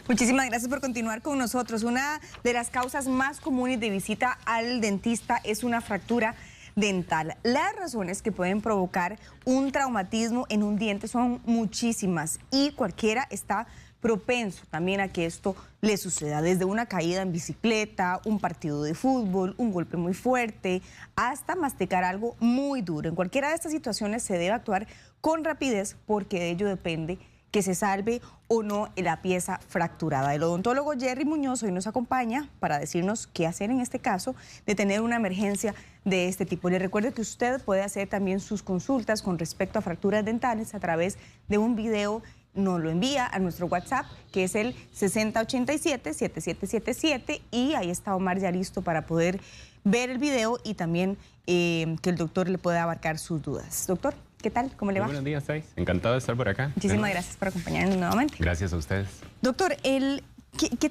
Muchísimas gracias por continuar con nosotros. Una de las causas más comunes de visita al dentista es una fractura dental. Las razones que pueden provocar un traumatismo en un diente son muchísimas y cualquiera está propenso también a que esto le suceda, desde una caída en bicicleta, un partido de fútbol, un golpe muy fuerte, hasta masticar algo muy duro. En cualquiera de estas situaciones se debe actuar con rapidez porque de ello depende que se salve o no la pieza fracturada. El odontólogo Jerry Muñoz hoy nos acompaña para decirnos qué hacer en este caso de tener una emergencia de este tipo. Le recuerdo que usted puede hacer también sus consultas con respecto a fracturas dentales a través de un video. Nos lo envía a nuestro WhatsApp, que es el 6087-7777, y ahí está Omar ya listo para poder ver el video y también que el doctor le pueda abarcar sus dudas. Doctor, ¿qué tal? ¿Cómo le va? Buenos días, Thais. Encantado de estar por acá. Muchísimas gracias por acompañarnos nuevamente. Gracias a ustedes. Doctor, ¿qué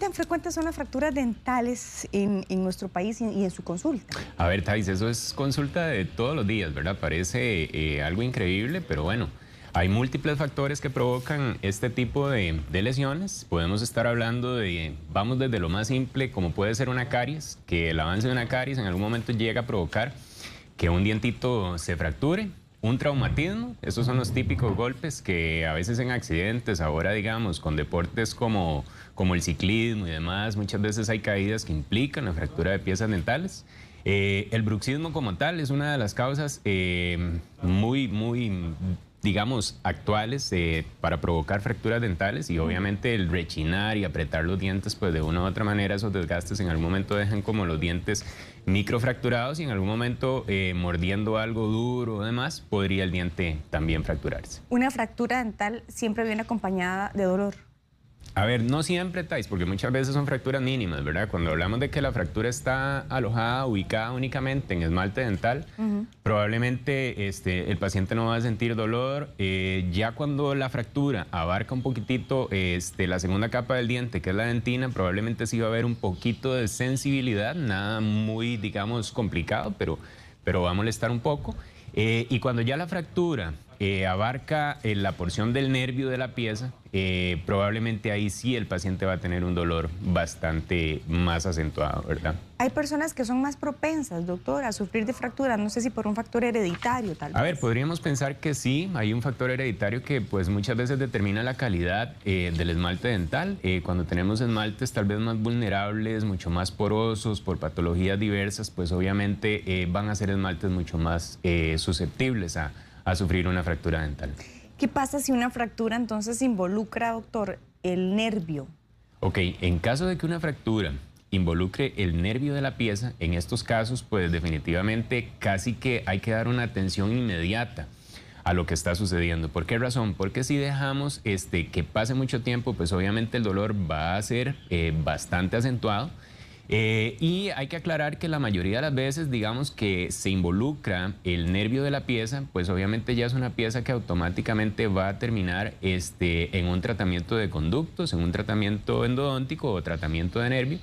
tan frecuentes son las fracturas dentales en nuestro país y en su consulta? A ver, Thais, eso es consulta de todos los días, ¿verdad? Parece algo increíble, pero bueno, hay múltiples factores que provocan este tipo de lesiones. Podemos estar hablando vamos desde lo más simple, como puede ser una caries, que el avance de una caries en algún momento llega a provocar que un dientito se fracture. Un traumatismo, esos son los típicos golpes que a veces en accidentes, ahora digamos con deportes como el ciclismo y demás, muchas veces hay caídas que implican la fractura de piezas dentales. El bruxismo como tal es una de las causas muy digamos, actuales para provocar fracturas dentales, y obviamente el rechinar y apretar los dientes, pues de una u otra manera esos desgastes en algún momento dejan como los dientes microfracturados, y en algún momento mordiendo algo duro o demás, podría el diente también fracturarse. Una fractura dental siempre viene acompañada de dolor. A ver, no siempre, Thais, porque muchas veces son fracturas mínimas, ¿verdad? Cuando hablamos de que la fractura está alojada, ubicada únicamente en esmalte dental, probablemente el paciente no va a sentir dolor. Ya cuando la fractura abarca un poquitito la segunda capa del diente, que es la dentina, probablemente sí va a haber un poquito de sensibilidad, nada muy, digamos, complicado, pero va a molestar un poco. Y cuando ya la fractura abarca la porción del nervio de la pieza, probablemente ahí sí el paciente va a tener un dolor bastante más acentuado, ¿verdad? Hay personas que son más propensas, doctor, a sufrir de fracturas, no sé si por un factor hereditario tal vez. A ver, podríamos pensar que sí, hay un factor hereditario que pues muchas veces determina la calidad del esmalte dental. Cuando tenemos esmaltes tal vez más vulnerables, mucho más porosos, por patologías diversas, pues obviamente van a ser esmaltes mucho más susceptibles a sufrir una fractura dental. ¿Qué pasa si una fractura entonces involucra, doctor, el nervio? Ok, en caso de que una fractura involucre el nervio de la pieza, en estos casos, pues definitivamente casi que hay que dar una atención inmediata a lo que está sucediendo. ¿Por qué razón? Porque si dejamos que pase mucho tiempo, pues obviamente el dolor va a ser bastante acentuado. Y hay que aclarar que la mayoría de las veces, digamos que se involucra el nervio de la pieza, pues obviamente ya es una pieza que automáticamente va a terminar en un tratamiento de conductos, en un tratamiento endodóntico o tratamiento de nervio.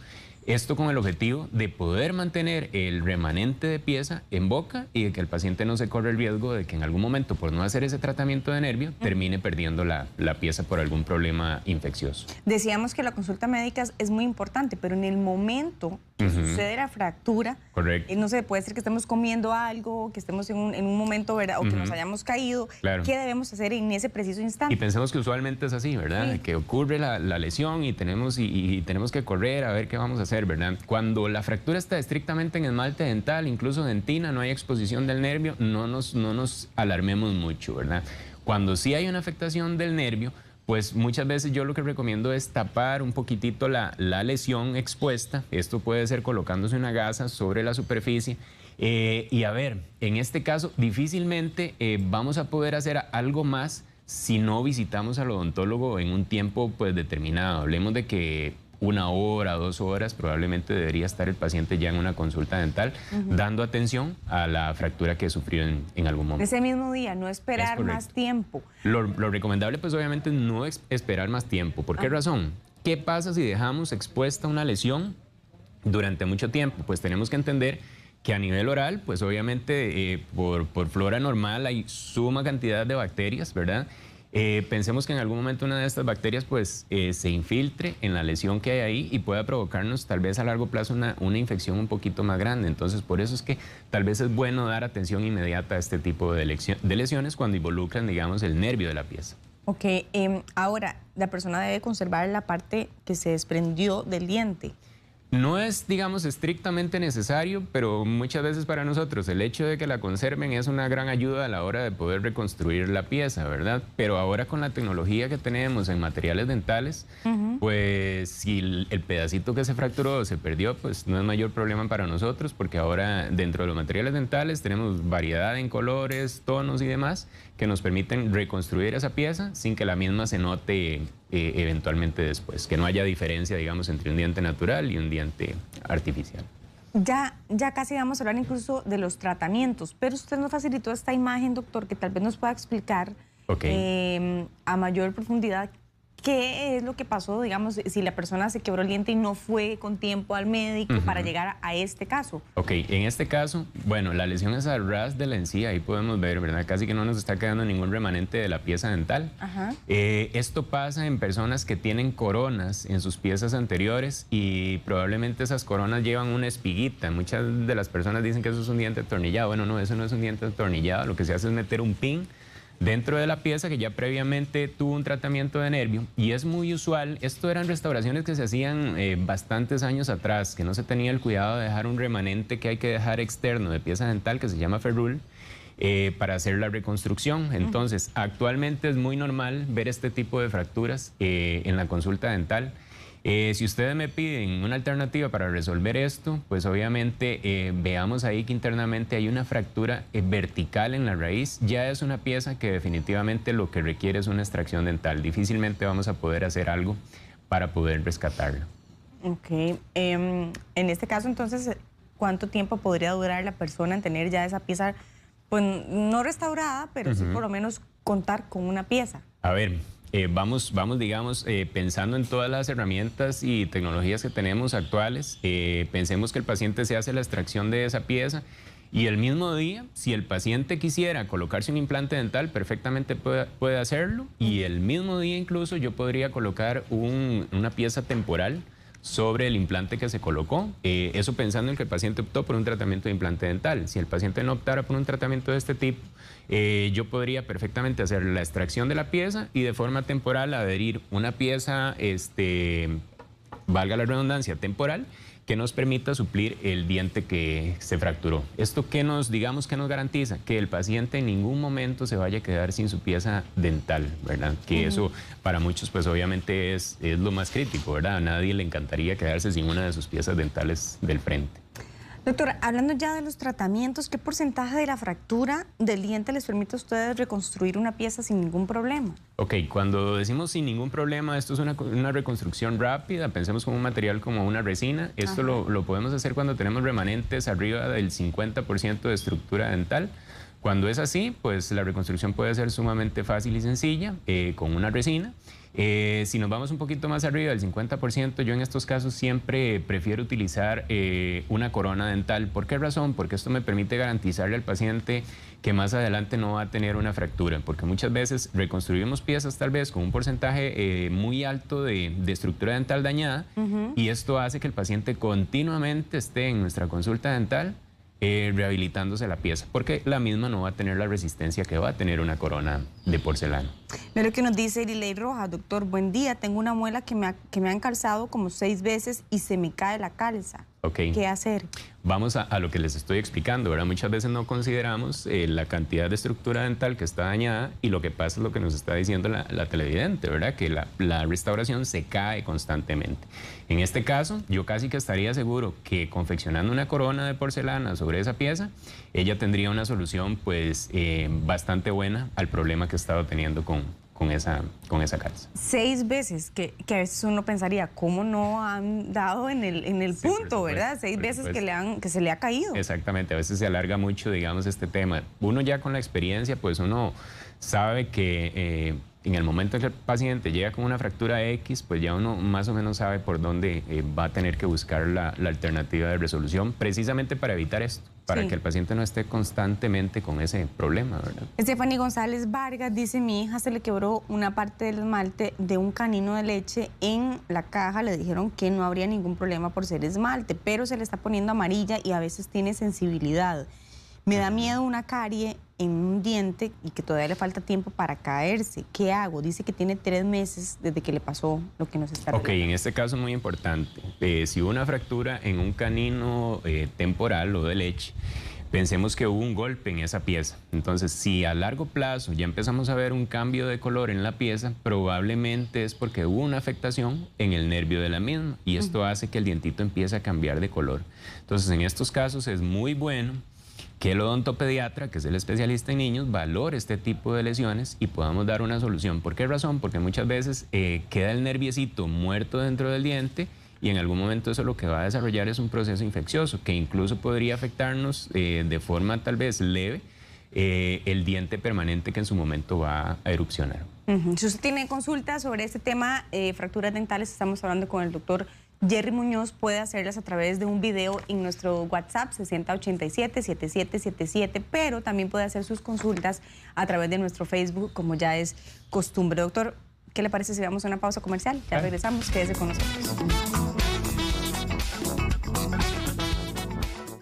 Esto con el objetivo de poder mantener el remanente de pieza en boca y de que el paciente no se corre el riesgo de que en algún momento, por no hacer ese tratamiento de nervio, termine perdiendo la pieza por algún problema infeccioso. Decíamos que la consulta médica es muy importante, pero en el momento que sucede la fractura, correcto, no sé, puede ser que estemos comiendo algo, que estemos en un momento, ¿verdad? O que nos hayamos caído. Claro. ¿Qué debemos hacer en ese preciso instante? Y pensemos que usualmente es así, ¿verdad? Sí. Que ocurre la lesión y tenemos que correr a ver qué vamos a hacer, ¿verdad? Cuando la fractura está estrictamente en esmalte dental, incluso dentina, no hay exposición del nervio, no nos alarmemos mucho, ¿verdad? Cuando sí hay una afectación del nervio, pues muchas veces yo lo que recomiendo es tapar un poquitito la lesión expuesta. Esto puede ser colocándose una gasa sobre la superficie. Y a ver, en este caso difícilmente vamos a poder hacer algo más si no visitamos al odontólogo en un tiempo pues determinado. Hablemos de que 1 hora, 2 horas, probablemente debería estar el paciente ya en una consulta dental, dando atención a la fractura que sufrió en algún momento. Ese mismo día, no esperar más tiempo. Lo recomendable, pues obviamente no es esperar más tiempo. ¿Por qué razón? ¿Qué pasa si dejamos expuesta una lesión durante mucho tiempo? Pues tenemos que entender que a nivel oral, pues obviamente por flora normal hay suma cantidad de bacterias, ¿verdad? Pensemos que en algún momento una de estas bacterias pues se infiltre en la lesión que hay ahí y pueda provocarnos tal vez a largo plazo una infección un poquito más grande. Entonces por eso es que tal vez es bueno dar atención inmediata a este tipo de lesiones cuando involucran, digamos, el nervio de la pieza. Ok, ahora la persona debe conservar la parte que se desprendió del diente. No es, digamos, estrictamente necesario, pero muchas veces para nosotros el hecho de que la conserven es una gran ayuda a la hora de poder reconstruir la pieza, ¿verdad? Pero ahora con la tecnología que tenemos en materiales dentales, pues si el pedacito que se fracturó o se perdió, pues no es mayor problema para nosotros, porque ahora dentro de los materiales dentales tenemos variedad en colores, tonos y demás que nos permiten reconstruir esa pieza sin que la misma se note eventualmente después, que no haya diferencia, digamos, entre un diente natural y un diente artificial. Ya casi vamos a hablar incluso de los tratamientos, pero usted nos facilitó esta imagen, doctor, que tal vez nos pueda explicar a mayor profundidad qué es lo que pasó, digamos, si la persona se quebró el diente y no fue con tiempo al médico para llegar a este caso. Ok, en este caso, bueno, la lesión es al ras de la encía, ahí podemos ver, ¿verdad? Casi que no nos está quedando ningún remanente de la pieza dental. Esto pasa en personas que tienen coronas en sus piezas anteriores y probablemente esas coronas llevan una espiguita. Muchas de las personas dicen que eso es un diente atornillado. Bueno, no, eso no es un diente atornillado, lo que se hace es meter un pin dentro de la pieza que ya previamente tuvo un tratamiento de nervio, y es muy usual. Esto eran restauraciones que se hacían bastantes años atrás, que no se tenía el cuidado de dejar un remanente que hay que dejar externo de pieza dental que se llama ferrule para hacer la reconstrucción. Entonces, actualmente es muy normal ver este tipo de fracturas en la consulta dental. Si ustedes me piden una alternativa para resolver esto, pues obviamente veamos ahí que internamente hay una fractura vertical en la raíz. Ya es una pieza que definitivamente lo que requiere es una extracción dental. Difícilmente vamos a poder hacer algo para poder rescatarla. Ok. En este caso, entonces, ¿cuánto tiempo podría durar la persona en tener ya esa pieza, pues no restaurada, pero sí por lo menos contar con una pieza? A ver, vamos digamos, pensando en todas las herramientas y tecnologías que tenemos actuales. Pensemos que el paciente se hace la extracción de esa pieza y el mismo día, si el paciente quisiera colocarse un implante dental, perfectamente puede hacerlo, y el mismo día incluso yo podría colocar una pieza temporal sobre el implante que se colocó, eso pensando en que el paciente optó por un tratamiento de implante dental. Si el paciente no optara por un tratamiento de este tipo, yo podría perfectamente hacer la extracción de la pieza y de forma temporal adherir una pieza, valga la redundancia, temporal, que nos permita suplir el diente que se fracturó. ¿Esto qué nos garantiza? Que el paciente en ningún momento se vaya a quedar sin su pieza dental, ¿verdad? Que eso para muchos pues obviamente es lo más crítico, ¿verdad? A nadie le encantaría quedarse sin una de sus piezas dentales del frente. Doctora, hablando ya de los tratamientos, ¿qué porcentaje de la fractura del diente les permite a ustedes reconstruir una pieza sin ningún problema? Ok, cuando decimos sin ningún problema, esto es una reconstrucción rápida. Pensemos con un material como una resina. Esto lo podemos hacer cuando tenemos remanentes arriba del 50% de estructura dental. Cuando es así, pues la reconstrucción puede ser sumamente fácil y sencilla con una resina. Si nos vamos un poquito más arriba del 50%, yo en estos casos siempre prefiero utilizar una corona dental. ¿Por qué razón? Porque esto me permite garantizarle al paciente que más adelante no va a tener una fractura, porque muchas veces reconstruimos piezas tal vez con un porcentaje muy alto de estructura dental dañada, y esto hace que el paciente continuamente esté en nuestra consulta dental rehabilitándose la pieza, porque la misma no va a tener la resistencia que va a tener una corona de porcelana. Mira lo que nos dice Erilei Rojas: doctor, buen día, tengo una muela que me han calzado como 6 veces y se me cae la calza. ¿Qué hacer? Vamos a lo que les estoy explicando, ¿verdad? Muchas veces no consideramos la cantidad de estructura dental que está dañada, y lo que pasa es lo que nos está diciendo la televidente, ¿verdad? Que la restauración se cae constantemente. En este caso, yo casi que estaría seguro que confeccionando una corona de porcelana sobre esa pieza, ella tendría una solución pues bastante buena al problema que estaba teniendo con esa calza. 6 veces, que a veces uno pensaría, ¿cómo no han dado en el Sí, punto, verdad? 6 veces que se le ha caído. Exactamente, a veces se alarga mucho, digamos, este tema. Uno ya con la experiencia, pues uno sabe que en el momento en que el paciente llega con una fractura X, pues ya uno más o menos sabe por dónde va a tener que buscar la alternativa de resolución, precisamente para evitar esto, para que el paciente no esté constantemente con ese problema, ¿verdad? Stephanie González Vargas dice: mi hija se le quebró una parte del esmalte de un canino de leche en la caja. Le dijeron que no habría ningún problema por ser esmalte, pero se le está poniendo amarilla y a veces tiene sensibilidad. Me da miedo una carie en un diente y que todavía le falta tiempo para caerse. ¿Qué hago? Dice que tiene 3 meses desde que le pasó lo que nos está relatando. Ok, en este caso muy importante. Si hubo una fractura en un canino temporal o de leche, pensemos que hubo un golpe en esa pieza. Entonces, si a largo plazo ya empezamos a ver un cambio de color en la pieza, probablemente es porque hubo una afectación en el nervio de la misma y esto hace que el dientito empiece a cambiar de color. Entonces, en estos casos es muy bueno que el odontopediatra, que es el especialista en niños, valore este tipo de lesiones y podamos dar una solución. ¿Por qué razón? Porque muchas veces queda el nerviecito muerto dentro del diente y en algún momento eso lo que va a desarrollar es un proceso infeccioso que incluso podría afectarnos de forma tal vez leve el diente permanente que en su momento va a erupcionar. Si usted tiene consultas sobre este tema, fracturas dentales, estamos hablando con el doctor Jerry Muñoz. Puede hacerlas a través de un video en nuestro WhatsApp 6087-7777, pero también puede hacer sus consultas a través de nuestro Facebook, como ya es costumbre. Doctor, ¿qué le parece si vamos a una pausa comercial? Ya regresamos, quédese con nosotros.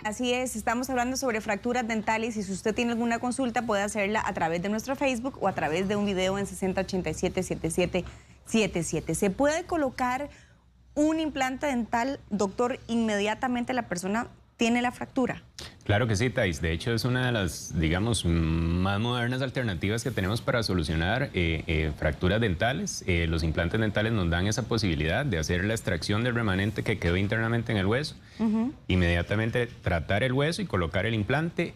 Así es, estamos hablando sobre fracturas dentales y si usted tiene alguna consulta puede hacerla a través de nuestro Facebook o a través de un video en 6087-7777. ¿Se puede colocar un implante dental, doctor, inmediatamente la persona tiene la fractura? Claro que sí, Thais. De hecho, es una de las, digamos, más modernas alternativas que tenemos para solucionar fracturas dentales. Los implantes dentales nos dan esa posibilidad de hacer la extracción del remanente que quedó internamente en el hueso, inmediatamente tratar el hueso y colocar el implante.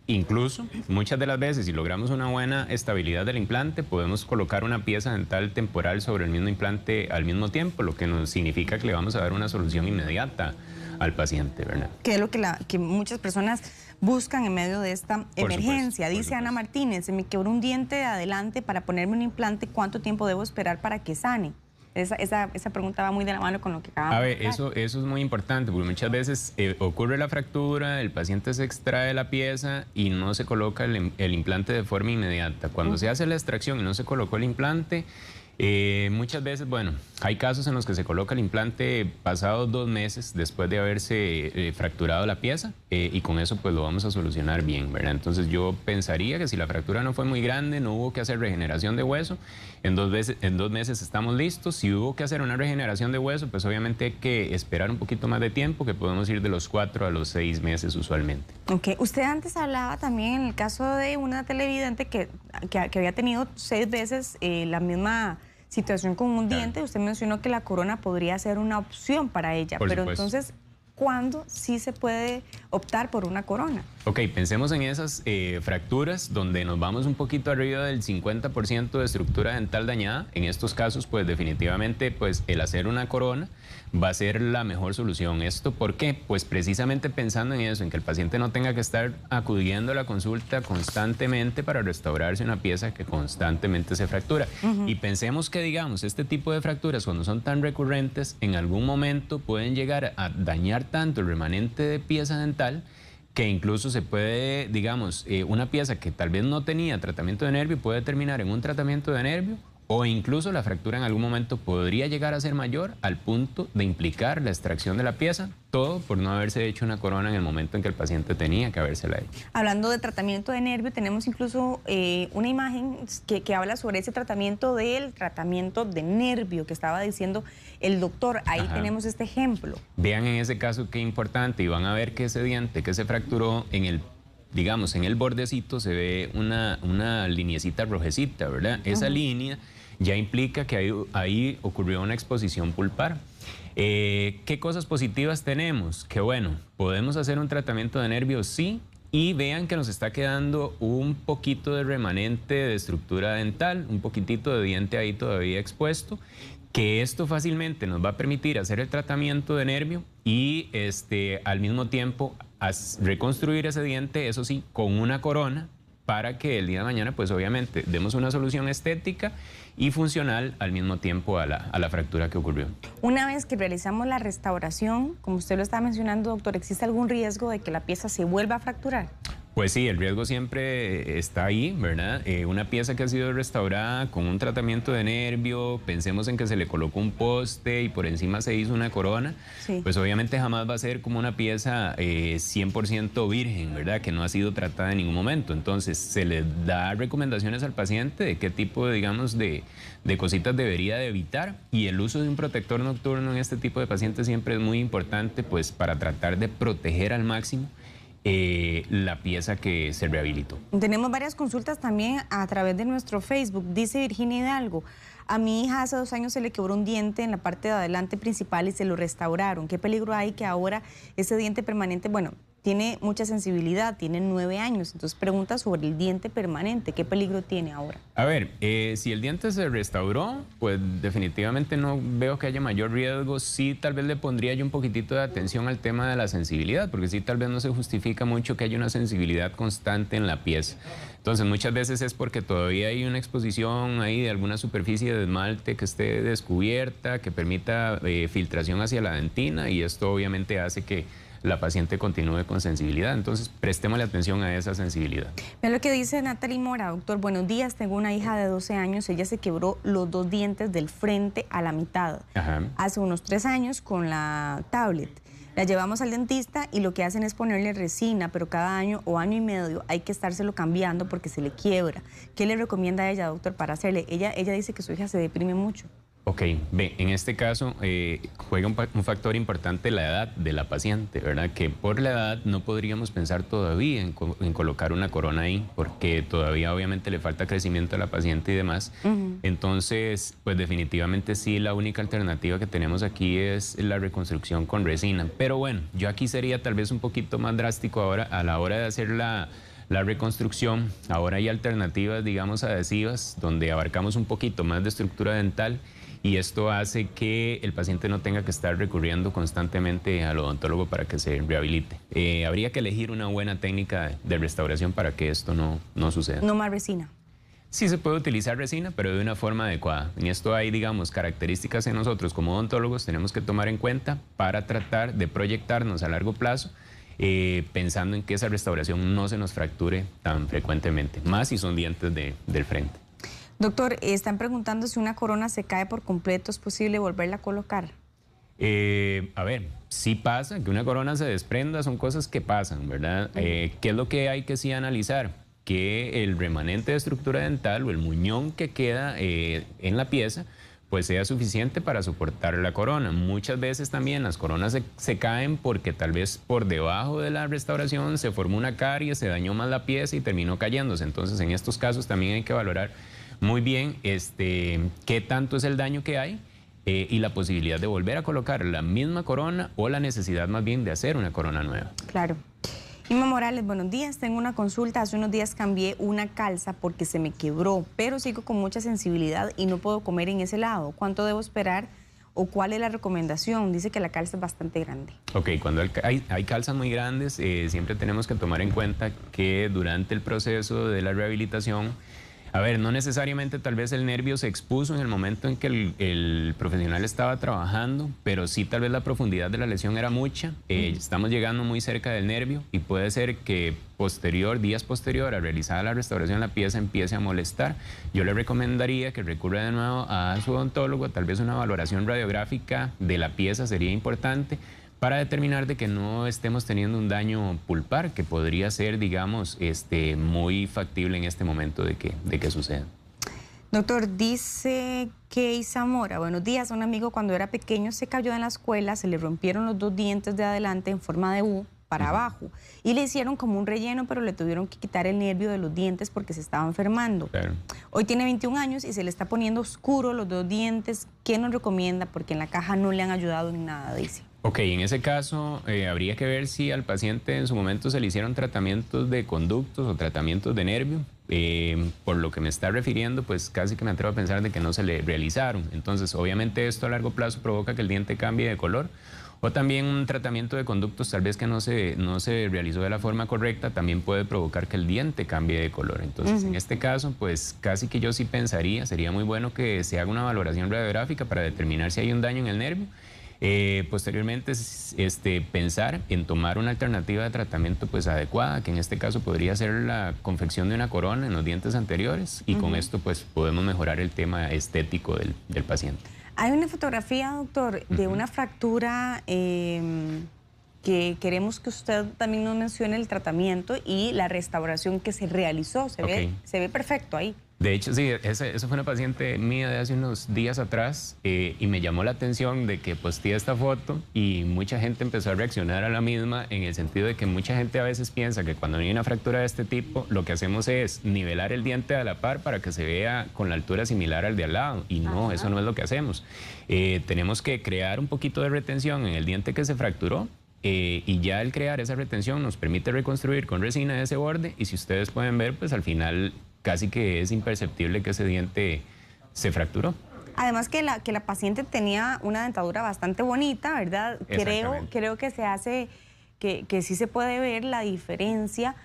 Incluso, muchas de las veces, si logramos una buena estabilidad del implante, podemos colocar una pieza dental temporal sobre el mismo implante al mismo tiempo, lo que nos significa que le vamos a dar una solución inmediata al paciente, ¿verdad? Que es lo que muchas personas buscan en medio de esta emergencia. Dice Ana Martínez: se me quebró un diente de adelante, para ponerme un implante, ¿cuánto tiempo debo esperar para que sane? Esa pregunta va muy de la mano con lo que acabamos de hablar. Eso es muy importante, porque muchas veces ocurre la fractura, el paciente se extrae la pieza y no se coloca el implante de forma inmediata. Cuando se hace la extracción y no se colocó el implante, muchas veces, bueno, hay casos en los que se coloca el implante pasados 2 meses después de haberse fracturado la pieza y con eso pues lo vamos a solucionar bien, ¿verdad? Entonces yo pensaría que si la fractura no fue muy grande, no hubo que hacer regeneración de hueso, en 2 meses estamos listos. Si hubo que hacer una regeneración de hueso, pues obviamente hay que esperar un poquito más de tiempo, que podemos ir de los 4 a los 6 meses usualmente. Ok, usted antes hablaba también en el caso de una televidente que había tenido 6 veces la misma situación con un diente. Usted mencionó que la corona podría ser una opción para ella, pero entonces, ¿cuándo sí se puede optar por una corona? Ok, pensemos en esas fracturas donde nos vamos un poquito arriba del 50% de estructura dental dañada. En estos casos, pues definitivamente pues, el hacer una corona va a ser la mejor solución. ¿Esto por qué? Pues precisamente pensando en eso, en que el paciente no tenga que estar acudiendo a la consulta constantemente para restaurarse una pieza que constantemente se fractura. Y pensemos que, digamos, este tipo de fracturas, cuando son tan recurrentes, en algún momento pueden llegar a dañar tanto el remanente de pieza dental que incluso se puede, digamos, una pieza que tal vez no tenía tratamiento de nervio puede terminar en un tratamiento de nervio, o incluso la fractura en algún momento podría llegar a ser mayor al punto de implicar la extracción de la pieza, todo por no haberse hecho una corona en el momento en que el paciente tenía que habérsela hecho. Hablando de tratamiento de nervio, tenemos incluso una imagen que habla sobre ese tratamiento de nervio que estaba diciendo el doctor. Ahí tenemos este ejemplo. Vean en ese caso qué importante, y van a ver que ese diente que se fracturó en el, digamos, en el bordecito se ve una lineecita rojecita, ¿verdad? Esa línea ya implica que ahí ocurrió una exposición pulpar. ¿Qué cosas positivas tenemos? Que bueno, podemos hacer un tratamiento de nervios, sí, y vean que nos está quedando un poquito de remanente de estructura dental, un poquitito de diente ahí todavía expuesto, que esto fácilmente nos va a permitir hacer el tratamiento de nervio y al mismo tiempo reconstruir ese diente, eso sí, con una corona, para que el día de mañana, pues obviamente, demos una solución estética y funcional al mismo tiempo a la fractura que ocurrió. Una vez que realizamos la restauración, como usted lo estaba mencionando, doctor, ¿existe algún riesgo de que la pieza se vuelva a fracturar? Pues sí, el riesgo siempre está ahí, ¿verdad? Una pieza que ha sido restaurada con un tratamiento de nervio, pensemos en que se le colocó un poste y por encima se hizo una corona, sí, pues obviamente jamás va a ser como una pieza 100% virgen, ¿verdad? Que no ha sido tratada en ningún momento. Entonces, se le da recomendaciones al paciente de qué tipo, digamos, de cositas debería de evitar, y el uso de un protector nocturno en este tipo de pacientes siempre es muy importante, pues para tratar de proteger al máximo la pieza que se rehabilitó. Tenemos varias consultas también a través de nuestro Facebook. Dice Virginia Hidalgo: a mi hija hace 2 años se le quebró un diente en la parte de adelante principal y se lo restauraron. ¿Qué peligro hay que ahora ese diente permanente, bueno, tiene mucha sensibilidad, tiene 9 años, entonces pregunta sobre el diente permanente, ¿qué peligro tiene ahora? A ver, si el diente se restauró, pues definitivamente no veo que haya mayor riesgo. Sí, tal vez le pondría yo un poquitito de atención al tema de la sensibilidad, porque sí, tal vez no se justifica mucho que haya una sensibilidad constante en la pieza. Entonces, muchas veces es porque todavía hay una exposición ahí de alguna superficie de esmalte que esté descubierta, que permita filtración hacia la dentina, y esto obviamente hace que la paciente continúe con sensibilidad. Entonces, prestémosle atención a esa sensibilidad. Mira lo que dice Natalie Mora: doctor, buenos días, tengo una hija de 12 años, ella se quebró los 2 dientes del frente a la mitad. Hace unos 3 años con la tablet. La llevamos al dentista y lo que hacen es ponerle resina, pero cada año o año y medio hay que estárselo cambiando porque se le quiebra. ¿Qué le recomienda a ella, doctor, para hacerle? Ella dice que su hija se deprime mucho. Ok, ve, en este caso juega un factor importante la edad de la paciente, ¿verdad? Que por la edad no podríamos pensar todavía en colocar una corona ahí, porque todavía obviamente le falta crecimiento a la paciente y demás. Entonces, pues definitivamente sí, la única alternativa que tenemos aquí es la reconstrucción con resina. Pero bueno, yo aquí sería tal vez un poquito más drástico ahora a la hora de hacer la reconstrucción. Ahora hay alternativas, digamos, adhesivas, donde abarcamos un poquito más de estructura dental, y esto hace que el paciente no tenga que estar recurriendo constantemente al odontólogo para que se rehabilite. Habría que elegir una buena técnica de restauración para que esto no suceda. ¿No más resina? Sí se puede utilizar resina, pero de una forma adecuada. En esto hay, digamos, características en nosotros como odontólogos tenemos que tomar en cuenta para tratar de proyectarnos a largo plazo, pensando en que esa restauración no se nos fracture tan frecuentemente, más si son dientes del frente. Doctor, están preguntando si una corona se cae por completo, ¿es posible volverla a colocar? A ver, sí pasa, que una corona se desprenda, son cosas que pasan, ¿verdad? ¿Qué es lo que hay que sí analizar? Que el remanente de estructura dental o el muñón que queda en la pieza, pues sea suficiente para soportar la corona. Muchas veces también las coronas se caen porque tal vez por debajo de la restauración se formó una carie, se dañó más la pieza y terminó cayéndose. Entonces, en estos casos también hay que valorar muy bien qué tanto es el daño que hay y la posibilidad de volver a colocar la misma corona o la necesidad más bien de hacer una corona nueva. Claro. Inma Morales, buenos días, tengo una consulta. Hace unos días cambié una calza porque se me quebró, pero sigo con mucha sensibilidad y no puedo comer en ese lado. ¿Cuánto debo esperar o cuál es la recomendación? Dice que la calza es bastante grande. Ok, cuando hay calzas muy grandes, siempre tenemos que tomar en cuenta que durante el proceso de la rehabilitación, a ver, no necesariamente tal vez el nervio se expuso en el momento en que el profesional estaba trabajando, pero sí tal vez la profundidad de la lesión era mucha. Estamos llegando muy cerca del nervio y puede ser que días posterior a realizada la restauración, la pieza empiece a molestar. Yo le recomendaría que recurra de nuevo a su odontólogo, tal vez una valoración radiográfica de la pieza sería importante, para determinar de que no estemos teniendo un daño pulpar, que podría ser, digamos, muy factible en este momento de que suceda. Doctor, dice Key Zamora, buenos días, un amigo cuando era pequeño se cayó en la escuela, se le rompieron los 2 dientes de adelante en forma de U para abajo y le hicieron como un relleno, pero le tuvieron que quitar el nervio de los dientes porque se estaba enfermando. Claro. Hoy tiene 21 años y se le está poniendo oscuro los 2 dientes. ¿Qué nos recomienda? Porque en la caja no le han ayudado en nada, dice. Ok, en ese caso habría que ver si al paciente en su momento se le hicieron tratamientos de conductos o tratamientos de nervio. Por lo que me está refiriendo, pues casi que me atrevo a pensar de que no se le realizaron. Entonces, obviamente esto a largo plazo provoca que el diente cambie de color O también un tratamiento de conductos tal vez que no se realizó de la forma correcta también puede provocar que el diente cambie de color. Entonces, en este caso, pues casi que yo sí pensaría, sería muy bueno que se haga una valoración radiográfica para determinar si hay un daño en el nervio. Posteriormente, pensar en tomar una alternativa de tratamiento pues adecuada, que en este caso podría ser la confección de una corona en los dientes anteriores y con esto pues podemos mejorar el tema estético del paciente. Hay una fotografía, doctor, de una fractura que queremos que usted también nos mencione el tratamiento y la restauración que se realizó. Se ve perfecto ahí. De hecho, sí, esa fue una paciente mía de hace unos días atrás y me llamó la atención de que posteé esta foto y mucha gente empezó a reaccionar a la misma en el sentido de que mucha gente a veces piensa que cuando hay una fractura de este tipo, lo que hacemos es nivelar el diente a la par para que se vea con la altura similar al de al lado y no, eso no es lo que hacemos. Tenemos que crear un poquito de retención en el diente que se fracturó. Y ya el crear esa retención nos permite reconstruir con resina ese borde y si ustedes pueden ver, pues al final casi que es imperceptible que ese diente se fracturó. Además que la paciente tenía una dentadura bastante bonita, ¿verdad? Creo que se hace, que sí se puede ver la diferencia,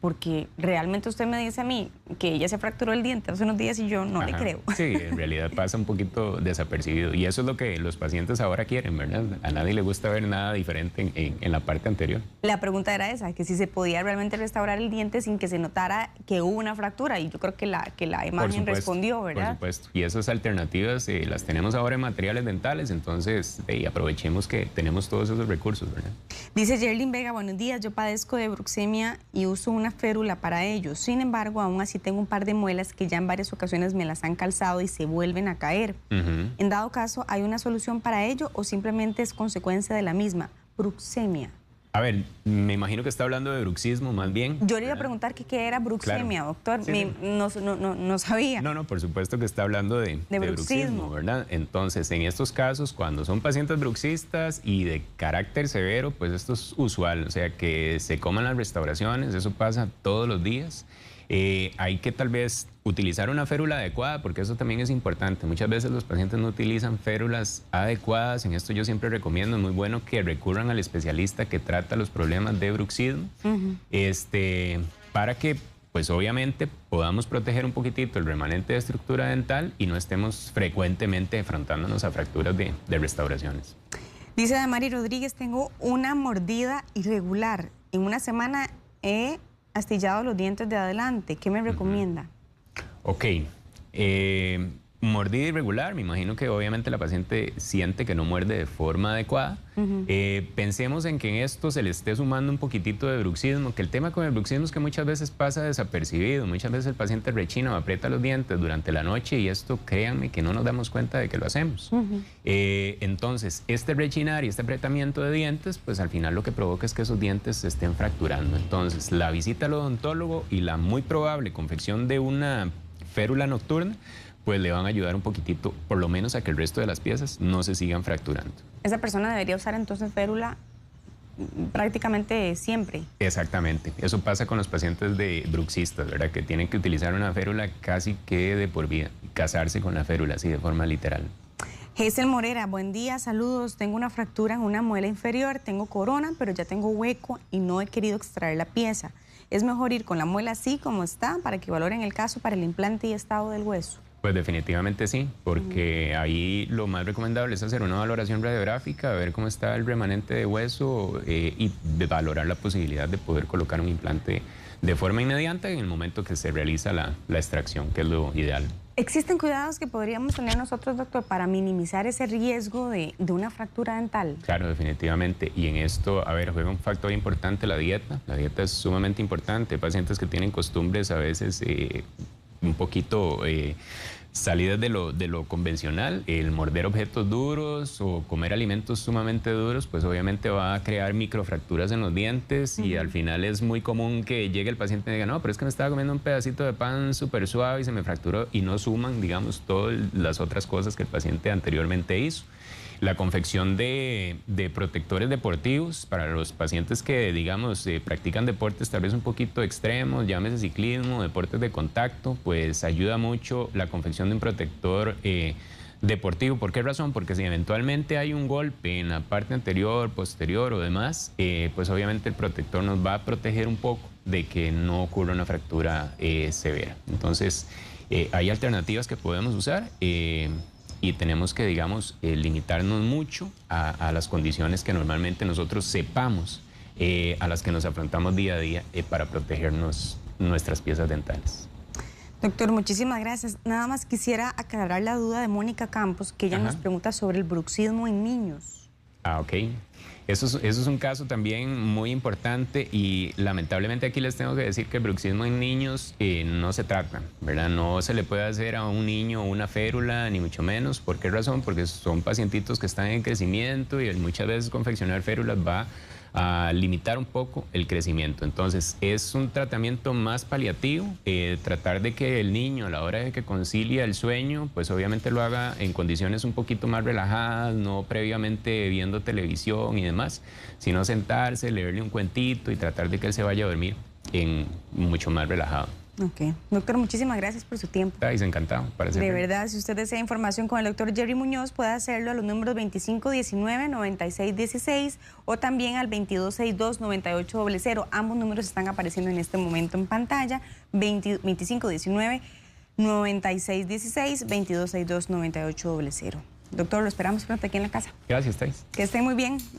porque realmente usted me dice a mí que ella se fracturó el diente hace unos días y yo no le creo. Sí, en realidad pasa un poquito desapercibido y eso es lo que los pacientes ahora quieren, ¿verdad? A nadie le gusta ver nada diferente en la parte anterior. La pregunta era esa, que si se podía realmente restaurar el diente sin que se notara que hubo una fractura y yo creo que la imagen respondió, ¿verdad? Por supuesto, y esas alternativas las tenemos ahora en materiales dentales, entonces aprovechemos que tenemos todos esos recursos, ¿verdad? Dice Yerlin Vega, buenos días, yo padezco de bruxemia y uso una férula para ello. Sin embargo, aún así tengo un par de muelas que ya en varias ocasiones me las han calzado y se vuelven a caer. En dado caso, ¿hay una solución para ello o simplemente es consecuencia de la misma? Bruxemia. A ver, me imagino que está hablando de bruxismo más bien. Yo le iba a preguntar qué era bruxemia, claro. Doctor. Sí. No sabía. No, por supuesto que está hablando de bruxismo, ¿verdad? Entonces, en estos casos, cuando son pacientes bruxistas y de carácter severo, pues esto es usual. O sea, que se coman las restauraciones, eso pasa todos los días. Hay que tal vez utilizar una férula adecuada porque eso también es importante. Muchas veces los pacientes no utilizan férulas adecuadas. En esto yo siempre recomiendo, es muy bueno que recurran al especialista que trata los problemas de bruxismo para que pues obviamente podamos proteger un poquitito el remanente de estructura dental y no estemos frecuentemente enfrentándonos a fracturas de restauraciones. Dice Damari Rodríguez, tengo una mordida irregular. En una semana he astillado los dientes de adelante. ¿Qué me recomienda? Ok. Mordida irregular, me imagino que obviamente la paciente siente que no muerde de forma adecuada. Pensemos en que en esto se le esté sumando un poquitito de bruxismo, que el tema con el bruxismo es que muchas veces pasa desapercibido, muchas veces el paciente rechina o aprieta los dientes durante la noche y esto, créanme, que no nos damos cuenta de que lo hacemos. Entonces, este rechinar y este apretamiento de dientes, pues al final lo que provoca es que esos dientes se estén fracturando. Entonces, la visita al odontólogo y la muy probable confección de una férula nocturna pues le van a ayudar un poquitito, por lo menos a que el resto de las piezas no se sigan fracturando. Esa persona debería usar entonces férula prácticamente siempre. Exactamente. Eso pasa con los pacientes de bruxistas, ¿verdad? Que tienen que utilizar una férula casi que de por vida, casarse con la férula, así de forma literal. Hazel Morera, buen día, saludos. Tengo una fractura en una muela inferior, tengo corona, pero ya tengo hueco y no he querido extraer la pieza. ¿Es mejor ir con la muela así como está para que valoren el caso para el implante y estado del hueso? Pues definitivamente sí, porque ahí lo más recomendable es hacer una valoración radiográfica, ver cómo está el remanente de hueso y valorar la posibilidad de poder colocar un implante de forma inmediata en el momento que se realiza la extracción, que es lo ideal. ¿Existen cuidados que podríamos tener nosotros, doctor, para minimizar ese riesgo de una fractura dental? Claro, definitivamente. Y en esto, a ver, juega un factor importante la dieta. La dieta es sumamente importante. Hay pacientes que tienen costumbres a veces un poquito salidas de lo convencional, el morder objetos duros o comer alimentos sumamente duros, pues obviamente va a crear microfracturas en los dientes y al final es muy común que llegue el paciente y diga, no, pero es que me estaba comiendo un pedacito de pan súper suave y se me fracturó y no suman, digamos, todas las otras cosas que el paciente anteriormente hizo. La confección de protectores deportivos para los pacientes que, digamos, practican deportes tal vez un poquito extremos, llámese ciclismo, deportes de contacto, pues ayuda mucho la confección de un protector deportivo. ¿Por qué razón? Porque si eventualmente hay un golpe en la parte anterior, posterior o demás, pues obviamente el protector nos va a proteger un poco de que no ocurra una fractura severa. Entonces, hay alternativas que podemos usar y tenemos que, digamos, limitarnos mucho a las condiciones que normalmente nosotros sepamos a las que nos afrontamos día a día para protegernos nuestras piezas dentales. Doctor, muchísimas gracias. Nada más quisiera aclarar la duda de Mónica Campos, que ella nos pregunta sobre el bruxismo en niños. Ah, ok. Eso es un caso también muy importante y lamentablemente aquí les tengo que decir que el bruxismo en niños no se trata, ¿verdad? No se le puede hacer a un niño una férula, ni mucho menos. ¿Por qué razón? Porque son pacientitos que están en crecimiento y muchas veces confeccionar férulas va a limitar un poco el crecimiento. Entonces, es un tratamiento más paliativo, tratar de que el niño a la hora de que concilia el sueño, pues obviamente lo haga en condiciones un poquito más relajadas, no previamente viendo televisión y demás, sino sentarse, leerle un cuentito y tratar de que él se vaya a dormir mucho más relajado. Ok. Doctor, muchísimas gracias por su tiempo. Estáis encantado. De verdad, si usted desea información con el doctor Jerry Muñoz, puede hacerlo a los números 2519-9616 o también al 2262-9800. Ambos números están apareciendo en este momento en pantalla. 2519-9616, 2262-9800. Doctor, lo esperamos pronto aquí en la casa. Gracias, Thais. Que estén muy bien.